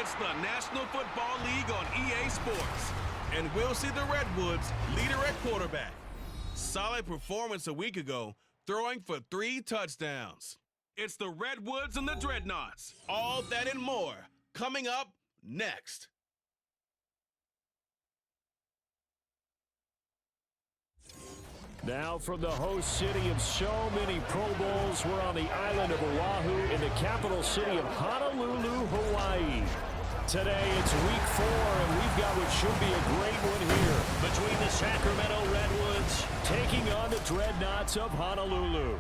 It's the National Football League on EA Sports. And we'll see the Redwoods leader at quarterback. Solid performance a week ago, throwing for 3 touchdowns. It's the Redwoods and the Dreadnoughts. All that and more coming up next. Now from the host city of so many Pro Bowls, we're on the island of Oahu in the capital city of Honolulu, Hawaii. Today it's week 4, and we've got what should be a great one here between the Sacramento Redwoods taking on the Dreadnoughts of Honolulu.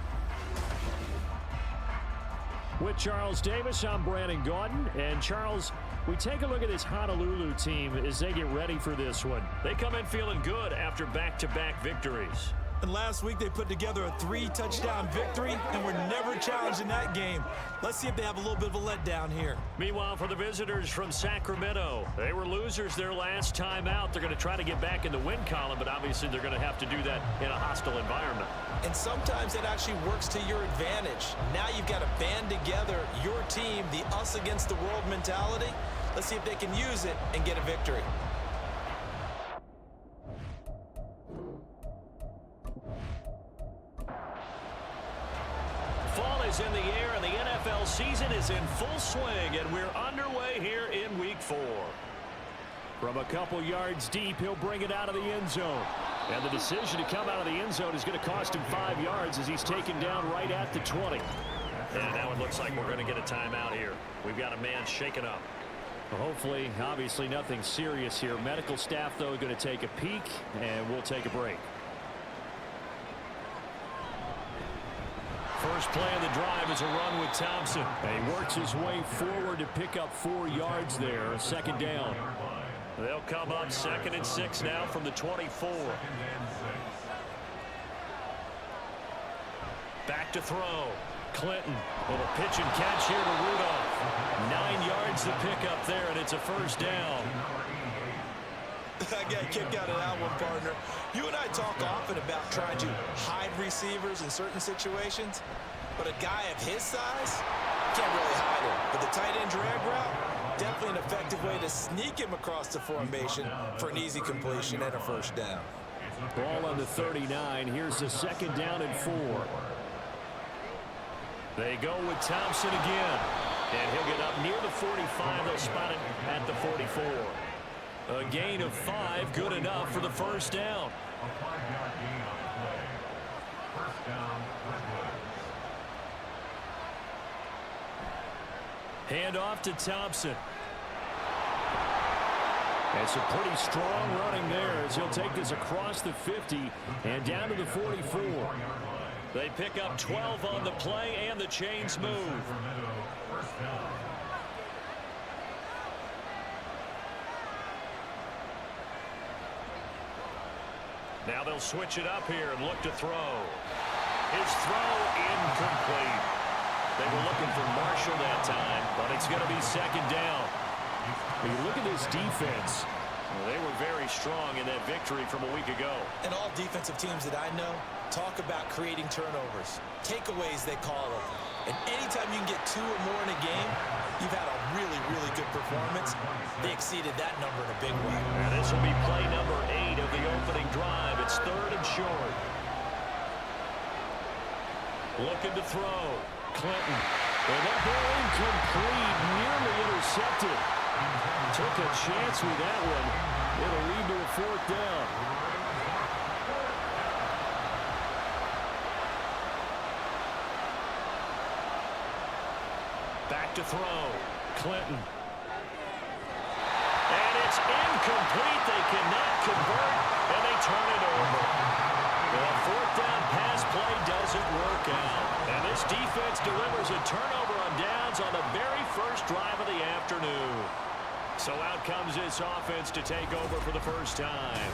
With Charles Davis, I'm Brandon Gordon. And Charles, we take a look at this Honolulu team as they get ready for this one. They come in feeling good after back-to-back victories. And last week they put together a 3-touchdown victory and were never challenged in that game. Let's see if they have a little bit of a letdown here. Meanwhile, for the visitors from Sacramento, they were losers their last time out. They're going to try to get back in the win column, but obviously they're going to have to do that in a hostile environment. And sometimes it actually works to your advantage. Now you've got to band together your team, the us against the world mentality. Let's see if they can use it and get a victory. Fall is in the air, and the NFL season is in full swing, and we're underway here in Week 4. From a couple yards deep, he'll bring it out of the end zone. And the decision to come out of the end zone is going to cost him 5 yards as he's taken down right at the 20. And now it looks like we're going to get a timeout here. We've got a man shaken up. Well, hopefully, obviously nothing serious here. Medical staff, though, going to take a peek, and we'll take a break. First play of the drive is a run with Thompson. And he works his way forward to pick up 4 yards there. Second down. They'll come up 2nd and 6 now from the 24. Back to throw. Clinton. Little pitch and catch here to Rudolph. 9 yards to pick up there, and it's a first down. I got a kick out of that one, partner. You and I talk often about trying to hide receivers in certain situations, but a guy of his size can't really hide him. But the tight end drag route, definitely an effective way to sneak him across the formation for an easy completion and a first down. Ball on the 39. Here's the 2nd down and 4. They go with Thompson again, and he'll get up near the 45. They'll spot it at the 44. A gain of 5, good enough for the first down. Hand off to Thompson. And some pretty strong running there as he'll take this across the 50 and down to the 44. They pick up 12 on the play, and the chains move. Now they'll switch it up here and look to throw. His throw incomplete. They were looking for Marshall that time, but it's going to be 2nd down. When you look at this defense, they were very strong in that victory from a week ago. And all defensive teams that I know talk about creating turnovers. Takeaways, they call them. And anytime you can get 2 or more in a game, you've had a really, really good performance. They exceeded that number in a big way. And this will be play number 8 of the opening drive. It's 3rd and short. Looking to throw. Clinton. And that ball incomplete, nearly intercepted. Took a chance with that one. It'll lead to a 4th down. Back to throw. Clinton. And it's incomplete. They cannot convert, and they turn it over. The 4th down pass play doesn't work out. And this defense delivers a turnover on downs on the very first drive of the afternoon. So out comes this offense to take over for the first time.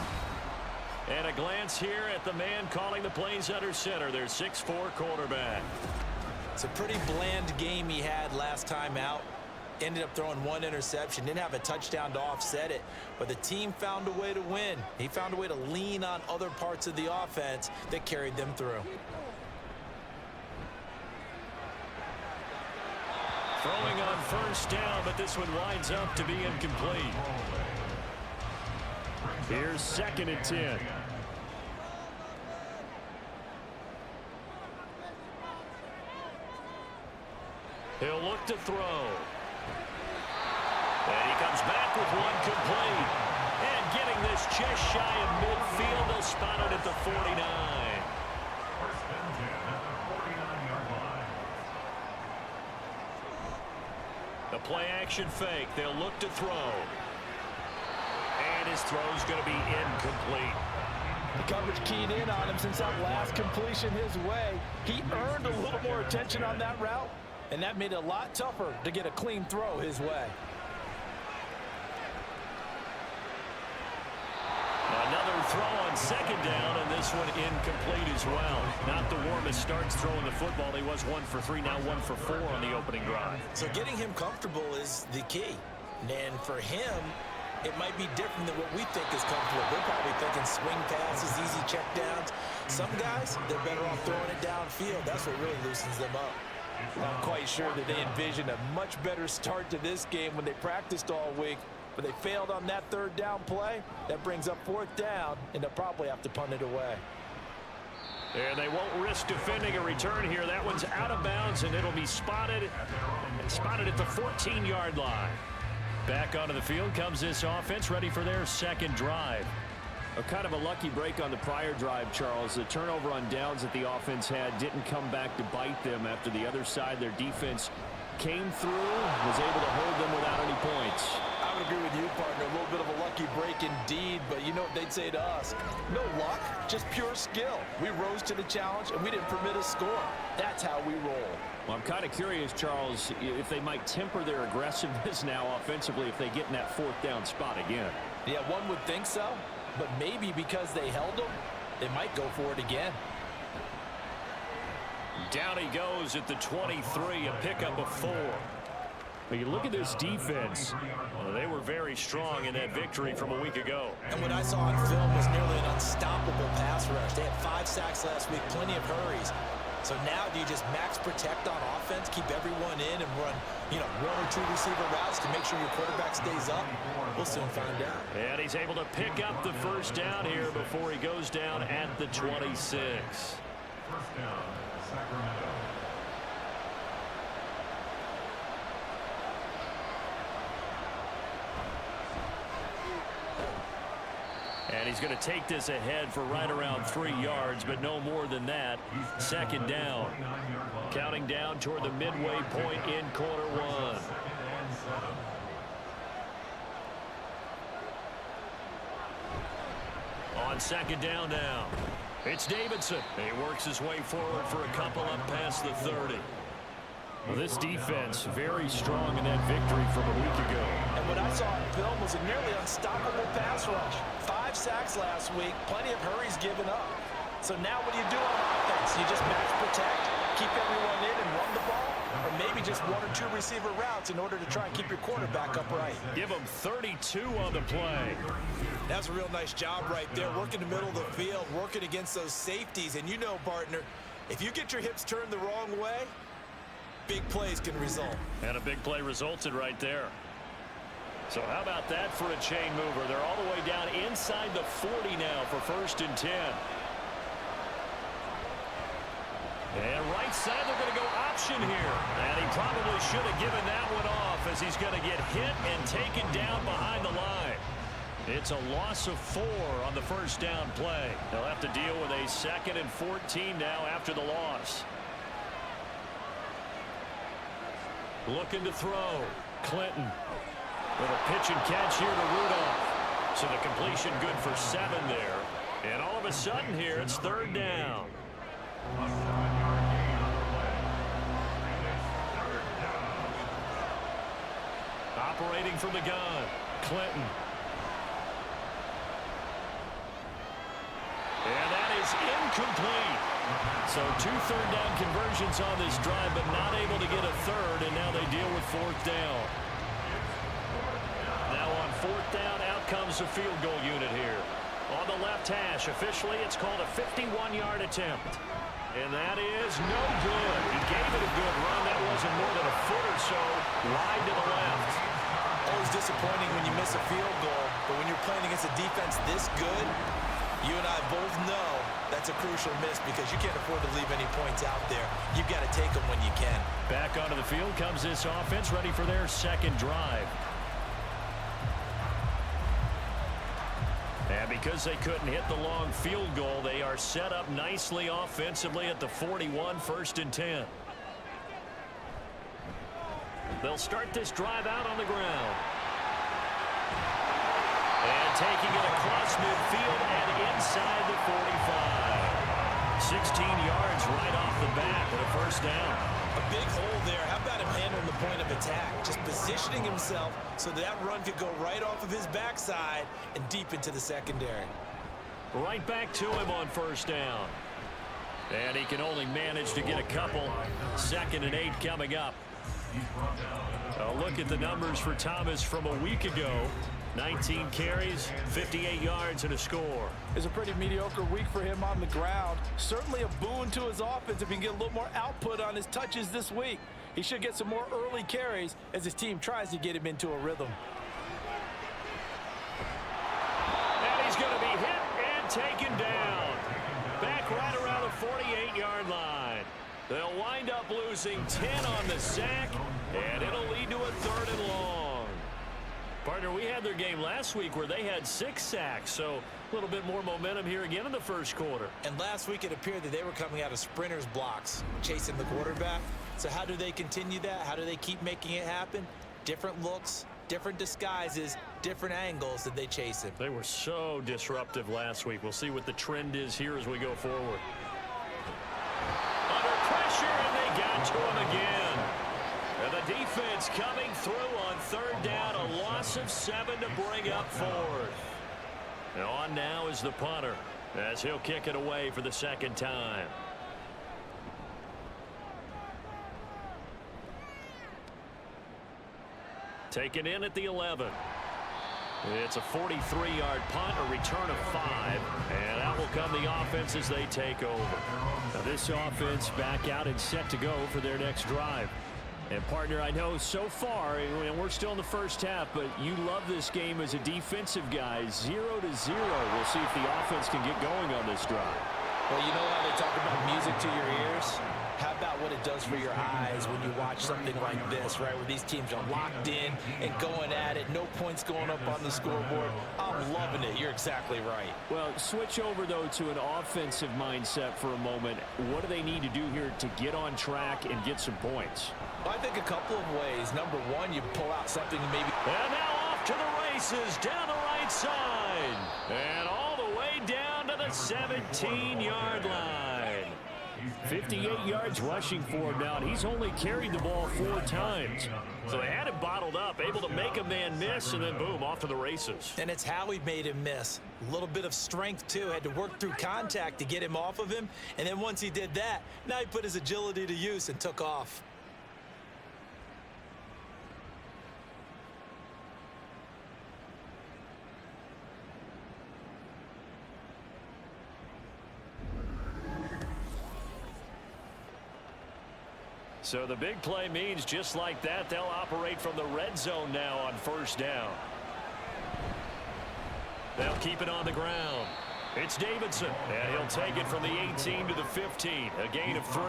And a glance here at the man calling the plays under center, their 6'4" quarterback. It's a pretty bland game he had last time out. Ended up throwing 1 interception. Didn't have a touchdown to offset it. But the team found a way to win. He found a way to lean on other parts of the offense that carried them through. Throwing on first down, but this one winds up to be incomplete. Here's 2nd and 10. He'll look to throw. And he comes back with one complete. And getting this just shy of midfield, they'll spot it at the 49. The play action fake. They'll look to throw. And his throw's going to be incomplete. The coverage keyed in on him since that last completion his way. He earned a little more attention on that route, and that made it a lot tougher to get a clean throw his way. Another throw on 2nd down, and this one incomplete as well. Not the warmest starts throwing the football. He was 1 for 3, now 1 for 4 on the opening drive. So getting him comfortable is the key. And for him, it might be different than what we think is comfortable. They're probably thinking swing passes, easy checkdowns. Some guys, they're better off throwing it downfield. That's what really loosens them up. I'm quite sure that they envisioned a much better start to this game when they practiced all week. But they failed on that 3rd down play. That brings up 4th down, and they'll probably have to punt it away. And they won't risk defending a return here. That one's out of bounds, and it'll be spotted at the 14-yard line. Back onto the field comes this offense, ready for their 2nd drive. A kind of a lucky break on the prior drive, Charles. The turnover on downs that the offense had didn't come back to bite them after the other side. Their defense came through, was able to hold them without any points. I would agree with you, partner. A little bit of a lucky break indeed, but you know what they'd say to us? No luck, just pure skill. We rose to the challenge, and we didn't permit a score. That's how we roll. Well, I'm kind of curious, Charles, if they might temper their aggressiveness now offensively if they get in that 4th down spot again. Yeah, one would think so, but maybe because they held them, they might go for it again. Down he goes at the 23, a pickup of 4. But you look at this defense, they were very strong in that victory from a week ago. And what I saw on film was nearly an unstoppable pass rush. They had 5 sacks last week, plenty of hurries. So now do you just max protect on offense, keep everyone in and run, 1 or 2 receiver routes to make sure your quarterback stays up? We'll soon find out. And he's able to pick up the 1st down here before he goes down at the 26. 1st down, Sacramento. And he's going to take this ahead for right around 3 yards, but no more than that. 2nd down. Counting down toward the midway point in quarter 1. On 2nd down now. It's Davidson. He works his way forward for a couple up past the 30. Well, this defense very strong in that victory from a week ago. And what I saw on film was a nearly unstoppable pass rush. 5 sacks last week, plenty of hurries given up. So now what do you do on offense? You just max protect, keep everyone in and run the ball? Or maybe just 1 or 2 receiver routes in order to try and keep your quarterback upright? Give him 32 on the play. That's a real nice job right there, working the middle of the field, working against those safeties. And you know, partner, if you get your hips turned the wrong way, big plays can result. And a big play resulted right there. So how about that for a chain mover? They're all the way down inside the 40 now for 1st and 10. And right side, they're going to go option here. And he probably should have given that one off as he's going to get hit and taken down behind the line. It's a loss of 4 on the 1st down play. They'll have to deal with a 2nd and 14 now after the loss. Looking to throw. Clinton with a pitch and catch here to Rudolph. So the completion good for 7 there. And all of a sudden here, it's 3rd down. Operating from the gun. Clinton. And that is incomplete. So 2 third down conversions on this drive, but not able to get a 3rd, and now they deal with 4th down. Now on 4th down, out comes the field goal unit here. On the left hash, officially it's called a 51-yard attempt. And that is no good. He gave it a good run. That wasn't more than a foot or so disappointing when you miss a field goal, but when you're playing against a defense this good, you and I both know that's a crucial miss because you can't afford to leave any points out there. You've got to take them when you can. Back onto the field comes this offense, ready for their second drive. And because they couldn't hit the long field goal, they are set up nicely offensively at the 41, 1st and 10. They'll start this drive out on the ground. And taking it across midfield and inside the 45. 16 yards right off the bat and a first down. A big hole there. How about him handling the point of attack? Just positioning himself so that run could go right off of his backside and deep into the secondary. Right back to him on first down. And he can only manage to get a couple. 2nd and 8 coming up. A look at the numbers for Thomas from a week ago. 19 carries, 58 yards, and a score. It's a pretty mediocre week for him on the ground. Certainly a boon to his offense if he can get a little more output on his touches this week. He should get some more early carries as his team tries to get him into a rhythm. And he's going to be hit and taken down. Back right around the 48-yard line. They'll wind up losing 10 on the sack, and it'll lead to a 3rd and long. Partner, we had their game last week where they had 6 sacks, so a little bit more momentum here again in the first quarter. And last week it appeared that they were coming out of sprinters blocks, chasing the quarterback. So how do they continue that? How do they keep making it happen? Different looks, different disguises, different angles that they chase him. They were so disruptive last week. We'll see what the trend is here as we go forward. Under pressure, and they got to him again. And the defense coming through on 3rd down, a loss of 7 to bring up 4th. And on now is the punter as he'll kick it away for the 2nd time. Taken in at the 11. It's a 43-yard punt, a return of 5, and out will come the offense as they take over. Now this offense back out and set to go for their next drive. And, partner, I know so far, and we're still in the first half, but you love this game as a defensive guy. 0-0. We'll see if the offense can get going on this drive. Well, you know how they talk about music to your ears? How about what it does for your eyes when you watch something like this, right, where these teams are locked in and going at it, no points going up on the scoreboard? I'm loving it. You're exactly right. Well, switch over, though, to an offensive mindset for a moment. What do they need to do here to get on track and get some points? Well, I think a couple of ways. Number one, you pull out something maybe. And now off to the races down the right side. And all the way down to the 17-yard line. 58 yards rushing for him now, and he's only carried the ball 4 times. So they had him bottled up, able to make a man miss, and then boom, off to the races. And it's how he made him miss. A little bit of strength, too. Had to work through contact to get him off of him. And then once he did that, now he put his agility to use and took off. So the big play means just like that, they'll operate from the red zone now on 1st down. They'll keep it on the ground. It's Davidson, and he'll take it from the 18 to the 15, a gain of 3.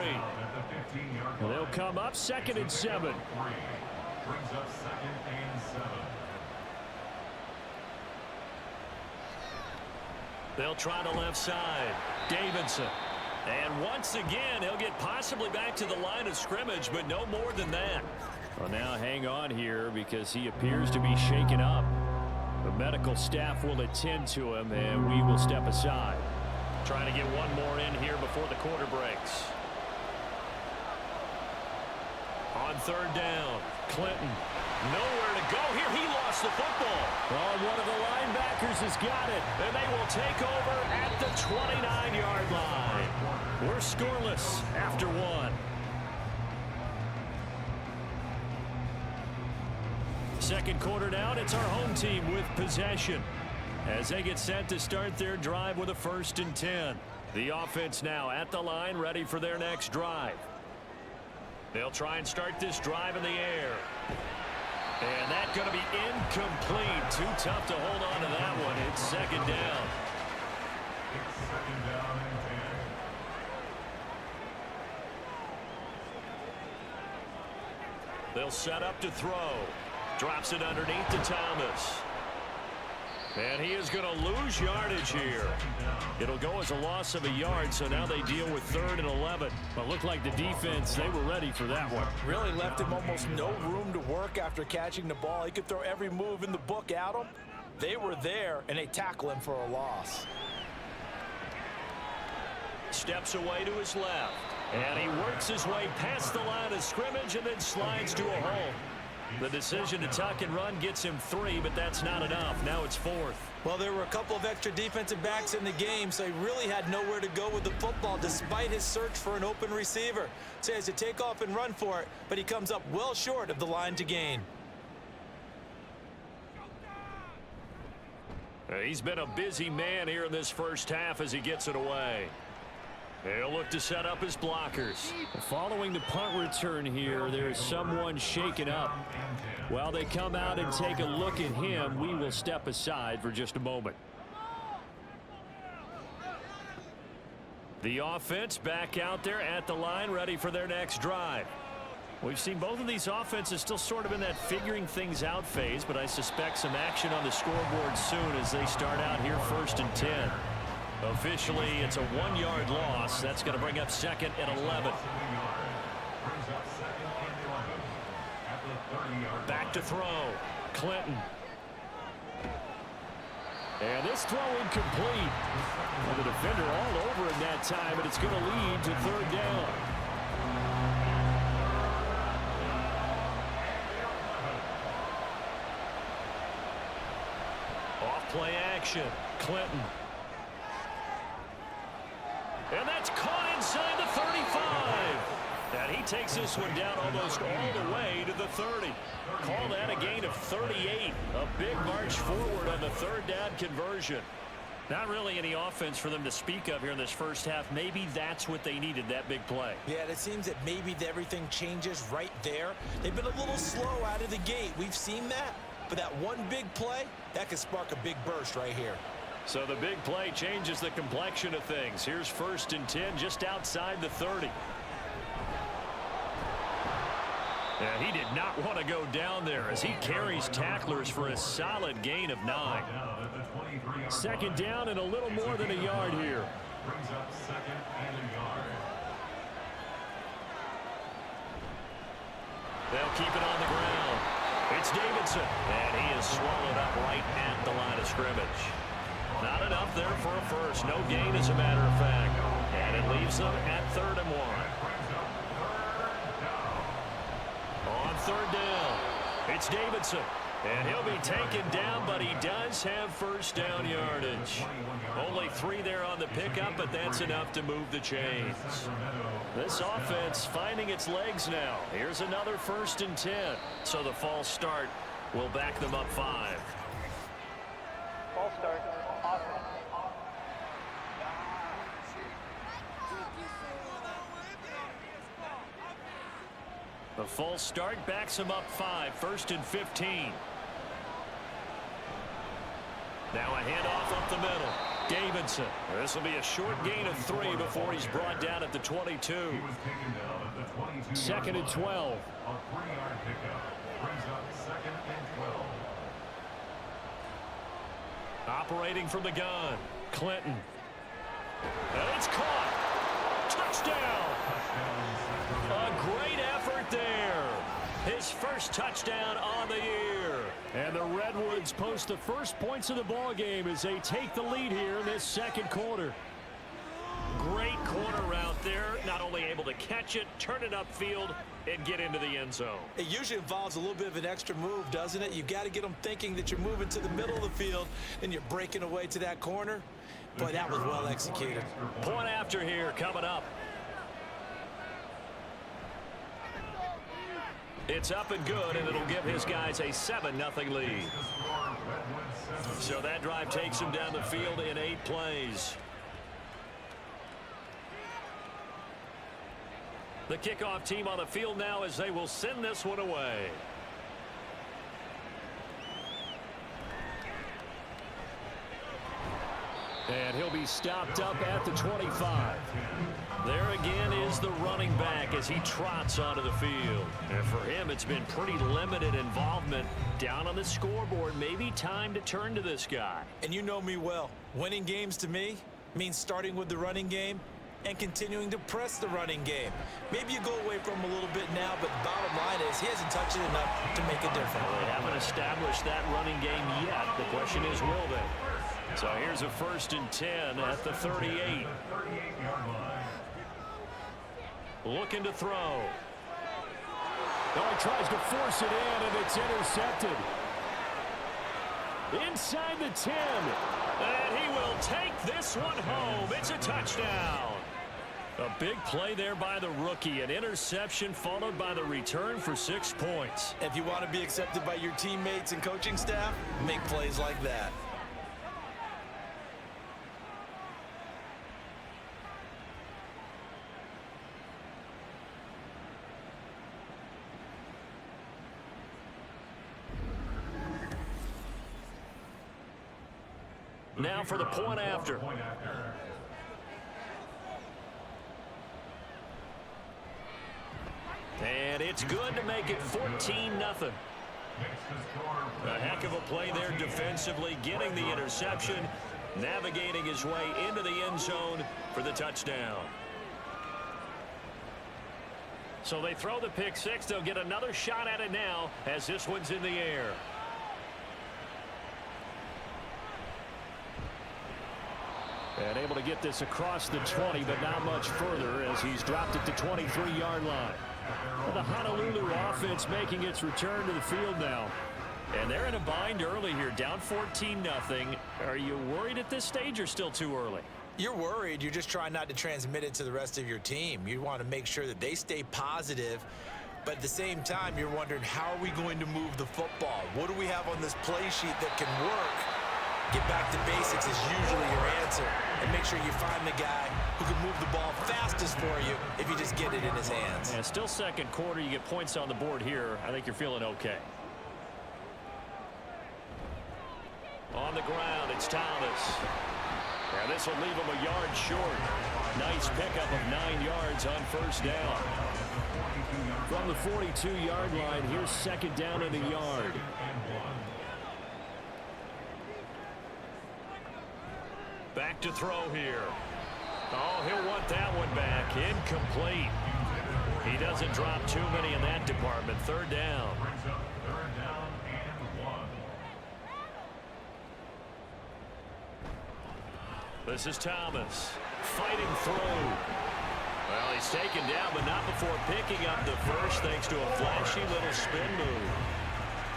They'll come up 2nd and 7. Brings up 2nd and 7. They'll try the left side. Davidson. And once again, he'll get possibly back to the line of scrimmage, but no more than that. Well, now hang on here because he appears to be shaken up. The medical staff will attend to him, and we will step aside. Trying to get one more in here before the quarter breaks. On 3rd down, Clinton. Nowhere to go here. He lost the football. Oh, one of the linebackers has got it. And they will take over at the 29-yard line. We're scoreless after 1. Second quarter down. It's our home team with possession as they get set to start their drive with a 1st and 10. The offense now at the line, ready for their next drive. They'll try and start this drive in the air. And that's going to be incomplete. Too tough to hold on to that one. It's second down. It's second down and 10. They'll set up to throw. Drops it underneath to Thomas. And he is going to lose yardage here. It'll go as a loss of a yard, so now they deal with 3rd and 11. But looked like the defense, they were ready for that one. Really left him almost no room to work after catching the ball. He could throw every move in the book at him. They were there, and they tackle him for a loss. Steps away to his left. And he works his way past the line of scrimmage and then slides to a hole. The decision to tuck and run gets him 3, but that's not enough. Now it's 4th. Well, there were a couple of extra defensive backs in the game, so he really had nowhere to go with the football despite his search for an open receiver. So he has to take off and run for it, but he comes up well short of the line to gain. He's been a busy man here in this first half as he gets it away. He'll look to set up his blockers. Following the punt return here, there's someone shaken up. While they come out and take a look at him, we will step aside for just a moment. The offense back out there at the line, ready for their next drive. We've seen both of these offenses still sort of in that figuring things out phase, but I suspect some action on the scoreboard soon as they start out here 1st and 10. Officially, it's a 1-yard loss. That's going to bring up 2nd and 11. Back to throw. Clinton. And this throw incomplete. And the defender all over him that time, but it's going to lead to 3rd down. Off play action. Clinton. And that's caught inside the 35. And he takes this one down almost all the way to the 30. Call that a gain of 38. A big march forward on the 3rd down conversion. Not really any offense for them to speak of here in this first half. Maybe that's what they needed, that big play. Yeah, it seems that maybe everything changes right there. They've been a little slow out of the gate. We've seen that. But that one big play, that could spark a big burst right here. So the big play changes the complexion of things. Here's 1st and 10 just outside the 30. And he did not want to go down there as he carries tacklers for a solid gain of 9. 2nd down and a little more than a yard here. Brings up 2nd and a yard. They'll keep it on the ground. It's Davidson, and he is swallowed up right at the line of scrimmage. Not enough there for a first. No gain, as a matter of fact. And it leaves them at 3rd and 1. On 3rd down, it's Davidson. And he'll be taken down, but he does have 1st down yardage. Only 3 there on the pickup, but that's enough to move the chains. This offense finding its legs now. Here's another 1st and 10. So the false start will back them up 5. False start. The false start backs him up 5. 1st and 15. Now a handoff up the middle. Davidson. This will be a short gain of 3 before he's brought down at the 22. 2nd and 12. A 3-yard pickup brings up 2nd and 12. Operating from the gun. Clinton. And it's caught. Touchdown. A great effort there. His first touchdown on the year. And the Redwoods post the first points of the ball game as they take the lead here in this 2nd quarter. Great corner route there. Not only able to catch it, turn it upfield, and get into the end zone. It usually involves a little bit of an extra move, doesn't it? You've got to get them thinking that you're moving to the middle of the field and you're breaking away to that corner. Boy, that was well executed. Point after here coming up. It's up and good, and it'll give his guys a 7-0 lead. So that drive takes him down the field in 8 plays. The kickoff team on the field now as they will send this one away. And he'll be stopped up at the 25. There again is the running back as he trots onto the field. And for him, it's been pretty limited involvement down on the scoreboard. Maybe time to turn to this guy. And you know me well. Winning games to me means starting with the running game and continuing to press the running game. Maybe you go away from him a little bit now, but the bottom line is he hasn't touched it enough to make a difference. They haven't established that running game yet. The question is, will they? So here's a 1st and 10 at the 38. Looking to throw. Oh, he tries to force it in, and it's intercepted. Inside the 10. And he will take this one home. It's a touchdown. A big play there by the rookie. An interception followed by the return for 6 points. If you want to be accepted by your teammates and coaching staff, make plays like that. Now for the point after. And it's good to make it 14-0. A heck of a play there defensively, getting the interception, navigating his way into the end zone for the touchdown. So they throw the pick six. They'll get another shot at it now as this one's in the air. And able to get this across the 20, but not much further as he's dropped it to 23-yard line. Well, the Honolulu offense making its return to the field now. And they're in a bind early here, down 14-0. Are you worried at this stage or still too early? You're worried. You're just trying not to transmit it to the rest of your team. You want to make sure that they stay positive. But at the same time, you're wondering, how are we going to move the football? What do we have on this play sheet that can work? Get back to basics is usually your answer. And make sure you find the guy who can move the ball fastest for you if you just get it in his hands. And still second quarter, you get points on the board here. I think you're feeling okay. On the ground, it's Thomas. And this will leave him a yard short. Nice pickup of 9 yards on first down. From the 42-yard line, here's second down and a yard. Back to throw here. Oh, he'll want that one back. Incomplete. He doesn't drop too many in that department. Third down. This is Thomas. Fighting through. Well, he's taken down, but not before picking up the first thanks to a flashy little spin move.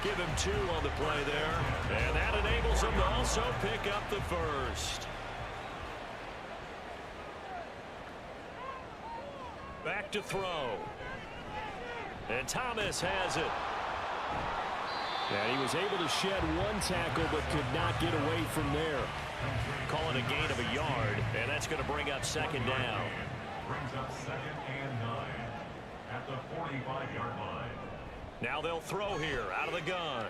Give him 2 on the play there. And that enables him to also pick up the first. Back to throw. And Thomas has it. And he was able to shed 1 tackle but could not get away from there. Calling a gain of a yard, and that's going to bring up second down. Brings up 2nd and 9 at the 45-yard line. Now they'll throw here out of the gun.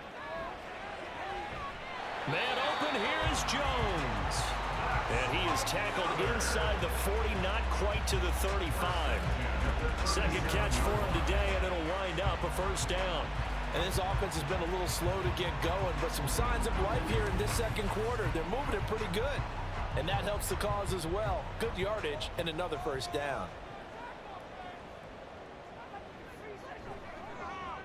Man open, here is Jones. And he is tackled inside the 40, not quite to the 35. Second catch for him today, and it'll wind up a first down. And this offense has been a little slow to get going, but some signs of life here in this second quarter. They're moving it pretty good, and that helps the cause as well. Good yardage and another first down.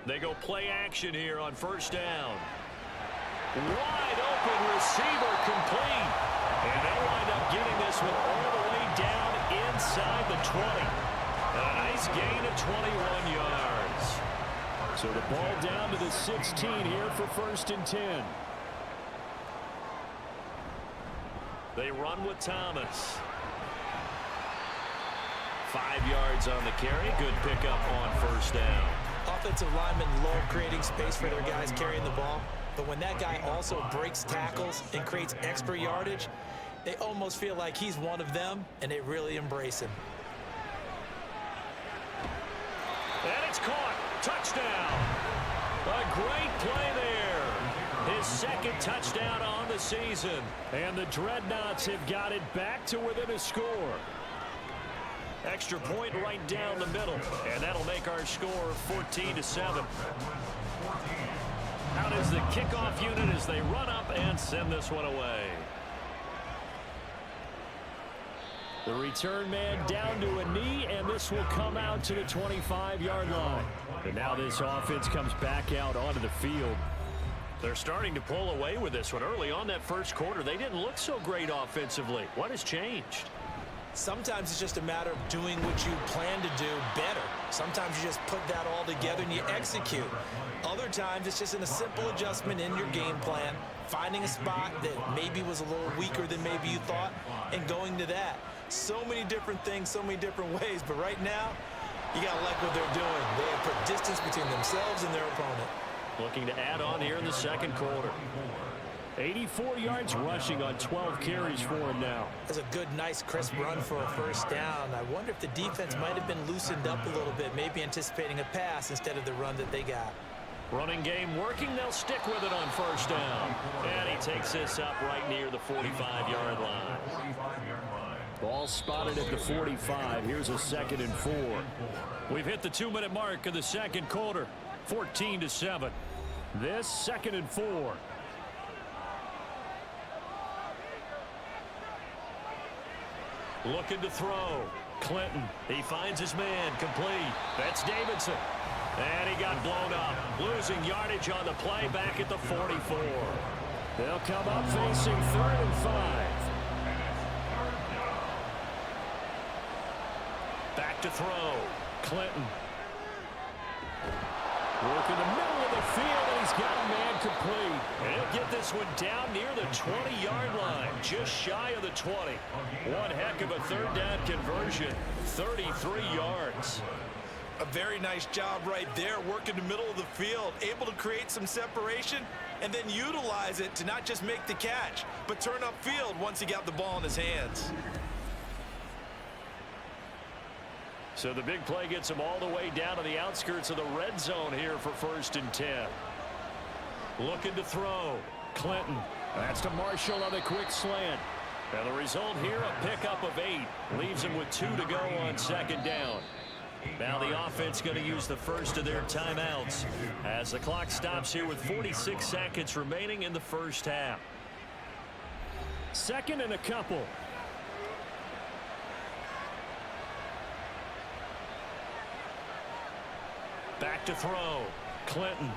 They go play action here on first down. Wide open receiver complete. And they'll wind up getting this one all the way down inside the 20. A nice gain of 21 yards. So the ball down to the 16 here for 1st and 10. They run with Thomas. 5 yards on the carry. Good pickup on first down. Offensive linemen love creating space for their guys carrying the ball. But when that guy also breaks tackles and creates extra yardage, they almost feel like he's one of them, and they really embrace him. And it's caught. Touchdown. A great play there. His second touchdown on the season. And the Dreadnoughts have got it back to within a score. Extra point right down the middle. And that'll make our score 14-7. Out is the kickoff unit as they run up and send this one away. The return man down to a knee, and this will come out to the 25-yard line. And now this offense comes back out onto the field. They're starting to pull away with this one. Early on that first quarter, they didn't look so great offensively. What has changed? Sometimes it's just a matter of doing what you plan to do better. Sometimes you just put that all together and you execute. Other times it's just in a simple adjustment in your game plan, finding a spot that maybe was a little weaker than maybe you thought, and going to that. So many different things, so many different ways, but right now, you got to like what they're doing. They have put distance between themselves and their opponent. Looking to add on here in the second quarter. 84 yards rushing on 12 carries for him now. That's a good, nice, crisp run for a first down. I wonder if the defense might have been loosened up a little bit, maybe anticipating a pass instead of the run that they got. Running game working. They'll stick with it on first down. And he takes this up right near the 45-yard line. Ball spotted at the 45. Here's a 2nd and 4. We've hit the 2-minute mark of the second quarter. 14-7. This 2nd and 4. Looking to throw. Clinton. He finds his man. Complete. That's Davidson. And he got blown up. Losing yardage on the play back at the 44. They'll come up facing 3rd and 5. Back to throw. Clinton. Work in the middle of the field, and he's got a man complete. And he'll get this one down near the 20-yard line, just shy of the 20. One heck of a third down conversion, 33 yards. A very nice job right there, working the middle of the field, able to create some separation, and then utilize it to not just make the catch, but turn upfield once he got the ball in his hands. So the big play gets him all the way down to the outskirts of the red zone here for 1st and 10. Looking to throw. Clinton. That's to Marshall on a quick slant. And the result here, a pickup of 8. Leaves him with 2 to go on 2nd down. Now the offense going to use the first of their timeouts as the clock stops here with 46 seconds remaining in the first half. 2nd and a couple. Back to throw. Clinton.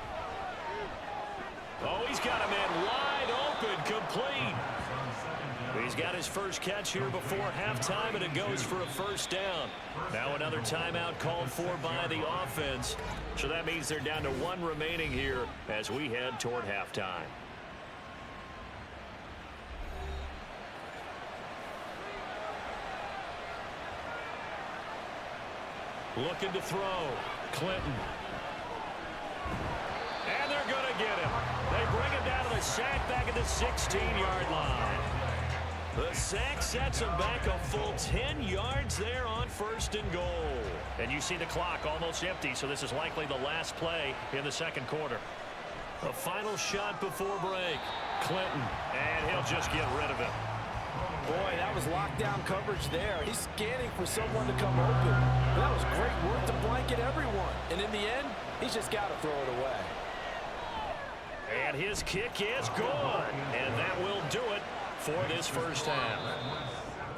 Oh, he's got a man wide open, complete. He's got his first catch here before halftime, and it goes for a first down. Now another timeout called for by the offense. So that means they're down to 1 remaining here as we head toward halftime. Looking to throw. Clinton. And they're going to get him. They bring him down to the sack back at the 16-yard line. The sack sets him back a full 10 yards there on 1st and goal. And you see the clock almost empty, so this is likely the last play in the second quarter. The final shot before break. Clinton. And he'll just get rid of it. Boy, that was lockdown coverage there. He's scanning for someone to come open. That was great work to blanket everyone. And in the end, he's just got to throw it away. And his kick is good. And that will do it for this first half.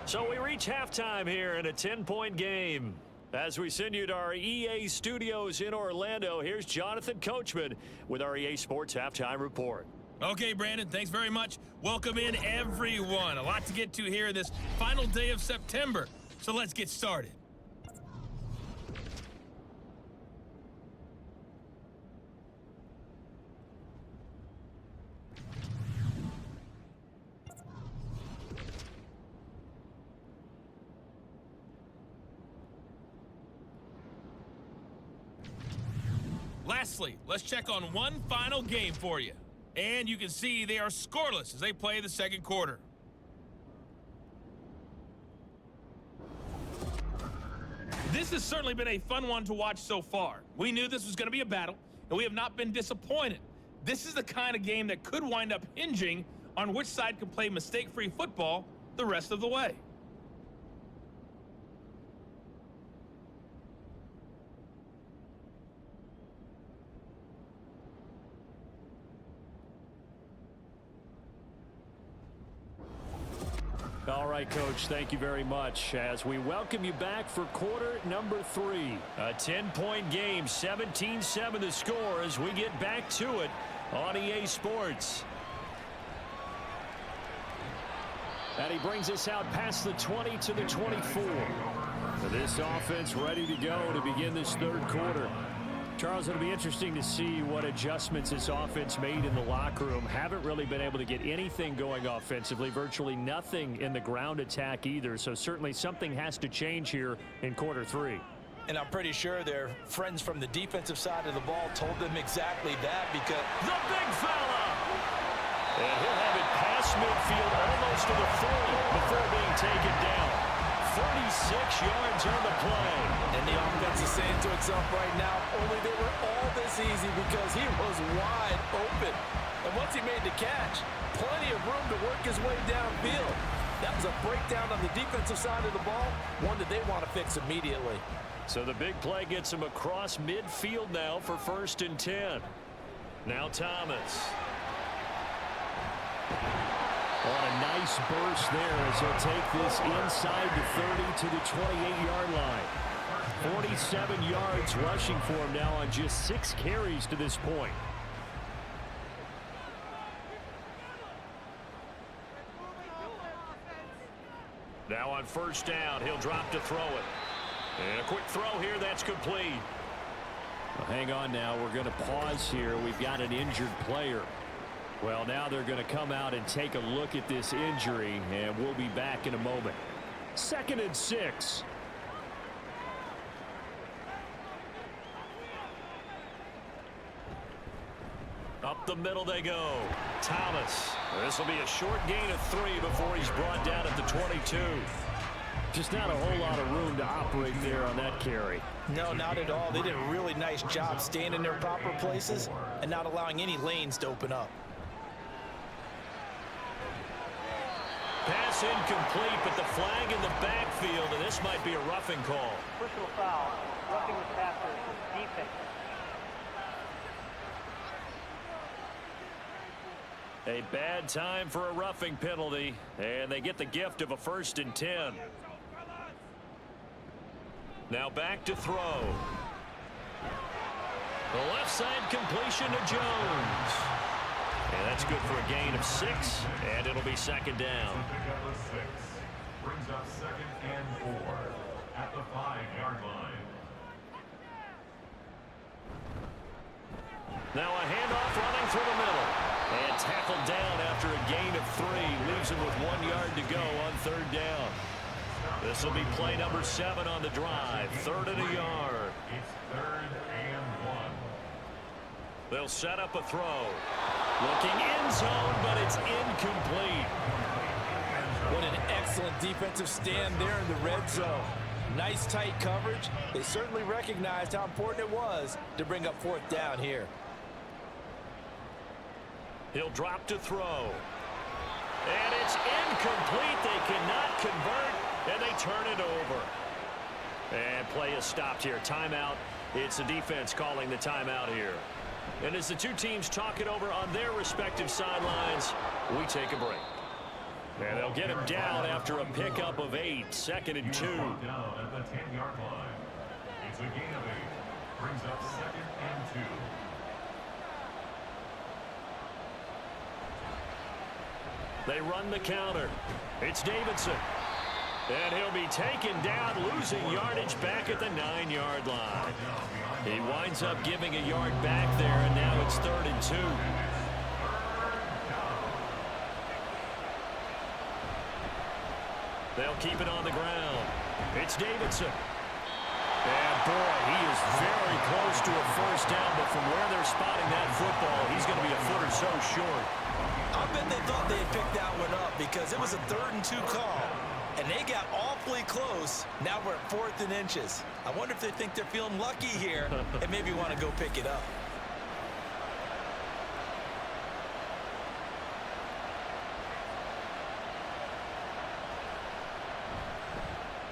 So we reach halftime here in a 10-point game. As we send you to our EA studios in Orlando, here's Jonathan Coachman with our EA Sports Halftime Report. Okay, Brandon, thanks very much. Welcome in, everyone. A lot to get to here this final day of September. So let's get started. Lastly, let's check on one final game for you. And you can see they are scoreless as they play the second quarter. This has certainly been a fun one to watch so far. We knew this was going to be a battle, and we have not been disappointed. This is the kind of game that could wind up hinging on which side can play mistake-free football the rest of the way. All right, Coach, thank you very much as we welcome you back for quarter number 3. A 10-point game, 17-7 the score as we get back to it on EA Sports. And he brings us out past the 20 to the 24. This offense ready to go to begin this third quarter. Charles, it'll be interesting to see what adjustments this offense made in the locker room. Haven't really been able to get anything going offensively, virtually nothing in the ground attack either. So certainly something has to change here in quarter 3. And I'm pretty sure their friends from the defensive side of the ball told them exactly that because the big fella! And he'll have it past midfield almost to the 30 before being taken down. 36 yards on the play. And the offense is saying to itself right now, only they were all this easy because he was wide open. And once he made the catch, plenty of room to work his way downfield. That was a breakdown on the defensive side of the ball, one that they want to fix immediately. So the big play gets him across midfield now for 1st and 10. Now Thomas. On a nice burst there as he'll take this inside the 30 to the 28-yard line. 47 yards rushing for him now on just 6 carries to this point. Now on 1st down, he'll drop to throw it. And a quick throw here, that's complete. Well, hang on now, we're going to pause here. We've got an injured player. Well, now they're going to come out and take a look at this injury, and we'll be back in a moment. 2nd and 6. Up the middle they go. Thomas. This will be a short gain of 3 before he's brought down at the 22. Just not a whole lot of room to operate there on that carry. No, not at all. They did a really nice job staying in their proper places and not allowing any lanes to open up. Pass incomplete, but the flag in the backfield, and this might be a roughing call. Personal foul. Roughing the passer. Defense. A bad time for a roughing penalty, and they get the gift of a 1st and 10. Now back to throw. The left side completion to Jones. And that's good for a gain of 6, and it'll be 2nd down. Pick up a 6. Brings up 2nd and 4 at the 5-yard line. Now a handoff running through the middle. And tackled down after a gain of 3. Leaves him with 1 yard to go on 3rd down. This will be play number 7 on the drive. 3rd and a yard. It's 3rd and 1. They'll set up a throw. Looking end zone, but it's incomplete. What an excellent defensive stand there in the red zone. Nice tight coverage. They certainly recognized how important it was to bring up 4th down here. He'll drop to throw. And it's incomplete. They cannot convert, and they turn it over. And play is stopped here. Timeout. It's the defense calling the timeout here. And as the two teams talk it over on their respective sidelines, we take a break. And they'll get him down after a pickup of 8. 2nd and 2. Down at the 10-yard line. It's a gain of 8. Brings up 2nd and 2. They run the counter. It's Davidson. And he'll be taken down, losing yardage back at the 9-yard line. He winds up giving a yard back there, and now it's 3rd and 2. They'll keep it on the ground. It's Davidson. And boy, he is very close to a 1st down, but from where they're spotting that football, he's going to be a foot or so short. I bet they thought they had picked that one up because it was a 3rd and 2 call. And they got awfully close. Now we're at 4th and inches. I wonder if they think they're feeling lucky here and maybe want to go pick it up.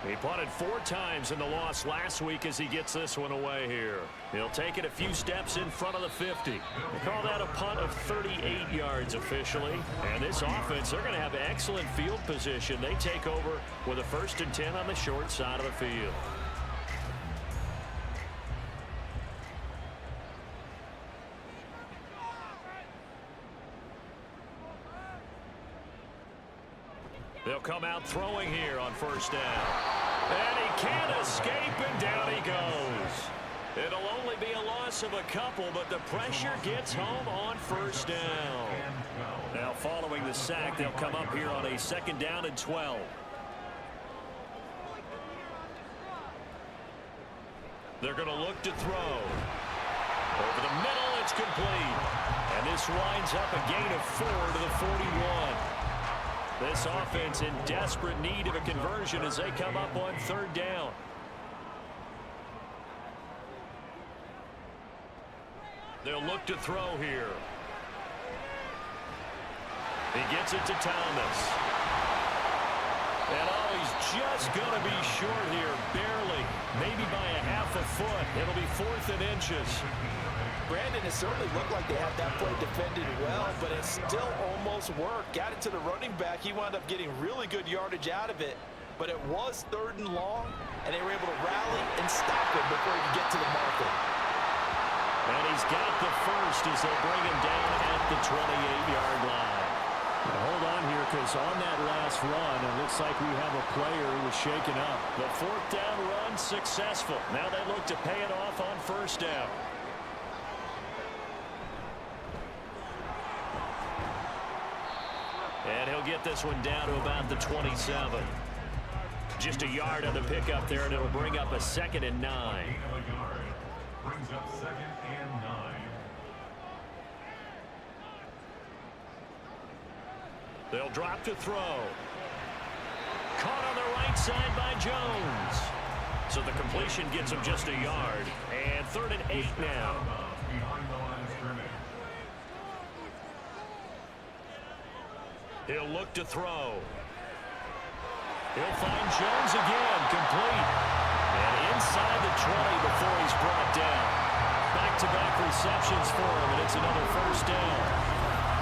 He punted 4 times in the loss last week as he gets this one away here. He'll take it a few steps in front of the 50. They call that a punt of 38 yards officially. And this offense, they're going to have excellent field position. They take over with a 1st and 10 on the short side of the field. They'll come out throwing here on 1st down. And he can't escape, and down he goes. It'll only be a loss of a couple, but the pressure gets home on 1st down. Now following the sack, they'll come up here on a 2nd down and 12. They're going to look to throw. Over the middle, it's complete. And this winds up a gain of 4 to the 41. This offense in desperate need of a conversion as they come up on 3rd down. They'll look to throw here. He gets it to Thomas. And he's just going to be short here, barely, maybe by a half a foot. It'll be 4th and inches. Brandon, it certainly looked like they had that play defended well, but it still almost worked. Got it to the running back. He wound up getting really good yardage out of it, but it was 3rd and long, and they were able to rally and stop him before he could get to the marker. And he's got the 1st as they bring him down at the 28-yard line. Now hold on here, because on that last run, it looks like we have a player who was shaken up. The 4th down run successful. Now they look to pay it off on 1st down. And he'll get this one down to about the 27. Just a yard on the pickup there, and it'll bring up a 2nd and 9. Brings up 2nd and 9. They'll drop to throw. Caught on the right side by Jones. So the completion gets him just a yard. And 3rd and 8 now. Behind the line of scrimmage. He'll look to throw. He'll find Jones again, complete. And inside the 20 before he's brought down. Back-to-back receptions for him, and it's another 1st down.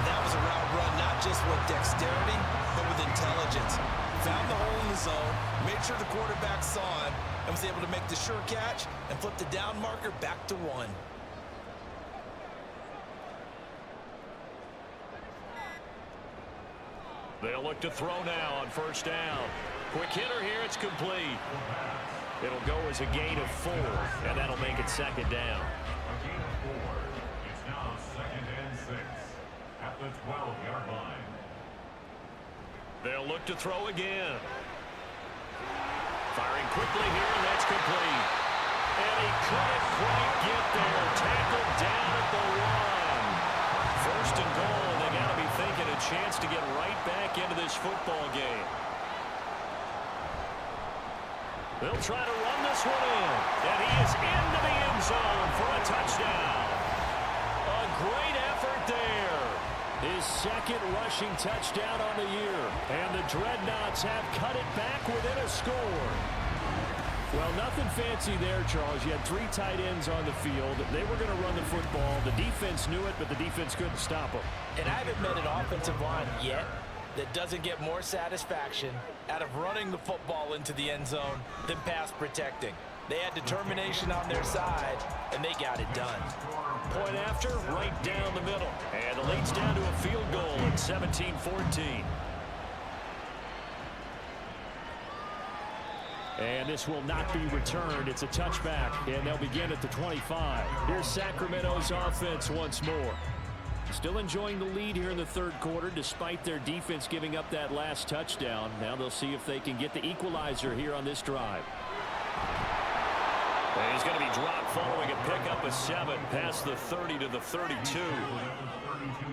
That was a route run, not just with dexterity, but with intelligence. Found the hole in the zone, made sure the quarterback saw him, and was able to make the sure catch and flip the down marker back to 1. They'll look to throw now on 1st down. Quick hitter here, it's complete. It'll go as a gain of 4, and that'll make it 2nd down. A gain of 4. It's now 2nd and 6 at the 12-yard line. They'll look to throw again. Firing quickly here, and that's complete. And he couldn't quite get there. Tackled down at the 1. 1st and goal, and they got to be thinking a chance to get right back into this football game. They'll try to run this one in. And he is into the end zone for a touchdown. A great effort there. His 2nd rushing touchdown on the year. And the Dreadnoughts have cut it back within a score. Well, nothing fancy there, Charles. You had 3 tight ends on the field. They were going to run the football. The defense knew it, but the defense couldn't stop them. And I haven't met an offensive line yet that doesn't get more satisfaction out of running the football into the end zone than pass protecting. They had determination on their side, and they got it done. Point after, right down the middle. And the lead's down to a field goal at 17-14. And this will not be returned. It's a touchback, and they'll begin at the 25. Here's Sacramento's offense once more. Still enjoying the lead here in the 3rd quarter, despite their defense giving up that last touchdown. Now they'll see if they can get the equalizer here on this drive. And he's going to be dropped following a pickup of 7 past the 30 to the 32.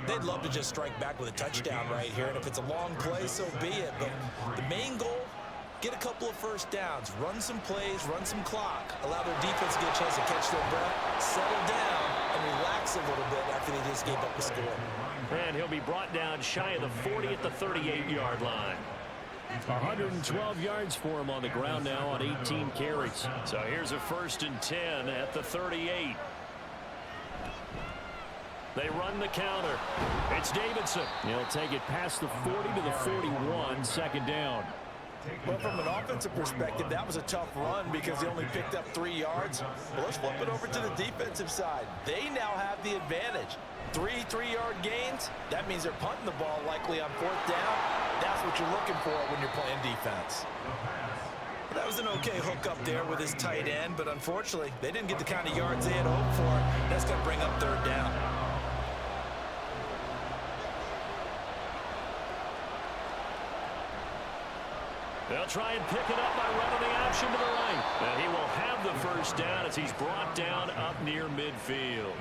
They'd love to just strike back with a touchdown right here, and if it's a long play, so be it. But the main goal, get a couple of 1st downs, run some plays, run some clock, allow their defense to get a chance to catch their breath, settle down, and relax a little bit after they just gave up the score. And he'll be brought down shy of the 40 at the 38-yard line. 112 yards for him on the ground now on 18 carries. So here's a 1st and 10 at the 38. They run the counter. It's Davidson. He'll take it past the 40 to the 41, 2nd down. Well, from an offensive perspective, that was a tough run because he only picked up 3 yards. But let's flip it over to the defensive side. They now have the advantage. 3 3-yard gains. That means they're punting the ball likely on 4th down. That's what you're looking for when you're playing defense. That was an okay hook up there with his tight end, but unfortunately, they didn't get the kind of yards they had hoped for. That's going to bring up 3rd down. They'll try and pick it up by running the option to the right. And he will have the 1st down as he's brought down up near midfield.